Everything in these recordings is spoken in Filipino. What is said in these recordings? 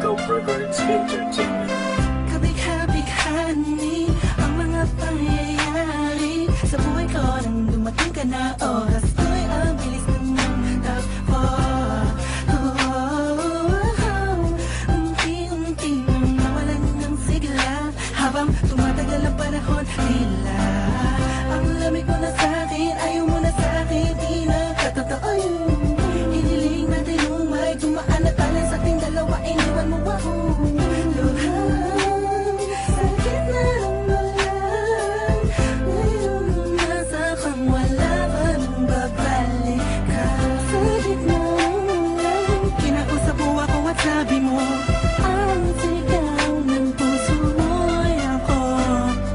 Eagle Records Entertainment. Kabig-habig-hani ang mga pangyayari sa buhay ko nang dumating ka na. Oras ko'y ang bilis ng takbo. Unti-unti nang nawalan ng sigla habang tumatagal ang panahon. Tila ang lamig mo na sa'kin, ayaw mo na sa'kin, di na katotoo yun. Hiniling natin yung may dumaan na talan sa ating dalawa, iniwan mo ako. Luhang sakit na ng ulan, ngayon nasa kang wala pa nang babalik ka. Sa gitna ng ulan, kinausap mo ako at sabi mo, ang sigaw ng puso mo'y ako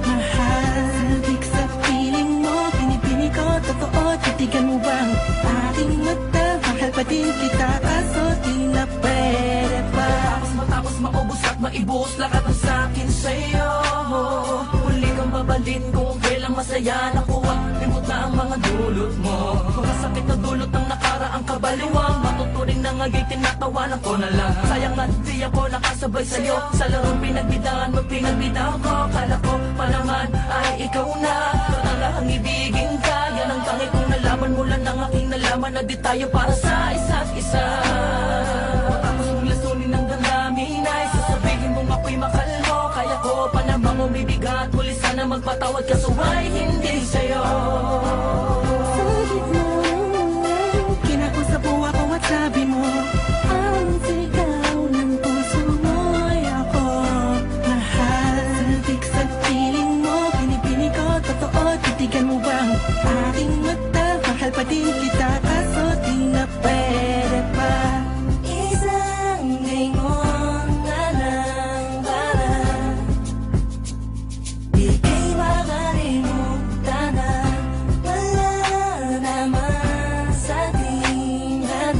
mahal. Sabik sa piling mo, pinipili ko, totoo, titigan mo bang aking mata? Mahal pa din kita, kaso di na pwede pa. Matapos maubos at maibos lahat ng sa'kin sa'yo. Huli kang babalik kung kailang masaya. Nakuha, limot na ang mga dulot mo. Mga sakit na dulot ng nakaraang kabaliwang. Matuturing na nga'y tinatawanan ko na lang. Sayang at di ako nakasabay sa'yo. Sa larong pinagbidahan mo, pinagbidahan ko. Kala ko pa naman ay ikaw na. Ang ibigin ka, yan ang tangi kong nalaman mula ng aking nalaman na di tayo para sa isa't isa. Matapos mong lasunin ng damdamin ay sasabihin mong ako'y mahal mo. Kaya ko pa namang umibigat, muli sana magpatawad kaso ay hindi sa'yo. Sa gitna ng ulan, kinausap mo ako at sabi mo, ang sigaw ng puso mo'y ako mahal. Sabik sa piling mo, pinipili ko, totoo, titigan mo bang aking mata? Mahal pa din kita, kaso di na pwede pa. Isang lingon na lang para di kay makalimutan na wala naman sa tingnan.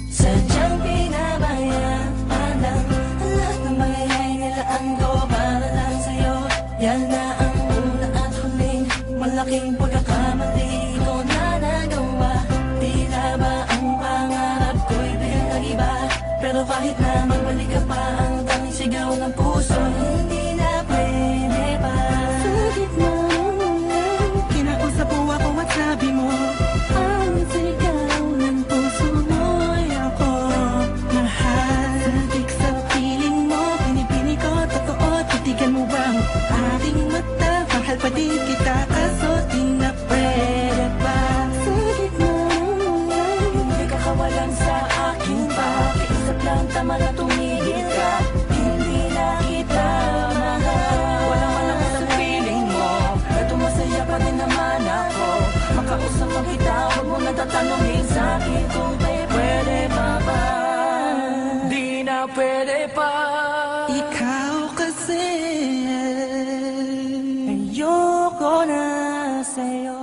Sadyang pinabayaan lang ang lahat ng mangyayari nilaan ko para lang sa'yo. Yan na ang una at huling malaking pagkakamali ko na nagawa. Tila ba ang pangarap ko'y biglang nag-iba? Pero kahit na magbalik ka pa, ang tanging sigaw ng puso hindi na pwede pa. Sa gitna ng ulan, kinausap mo ako at sabi mo, ang sigaw ng puso mo'y ako mahal. Sabik sa piling mo, pinipili ko, totoo, titigan mo bang aking mata? Mahal pa din kita, kaso di na pwede pa. Sa gitna ng ulan, Hindi ka kawalan sa akin pa. Kiisap lang tama na tumigil ka. Hindi na kita mahal. Wala man ako sa piling mo. Eto masaya pa din naman ako. Makausap lang kita, huwag mo na tatanungin sa akin kung pwede pa ba. Di na pwede pa. ikaw kasi ayoko na sa'yo.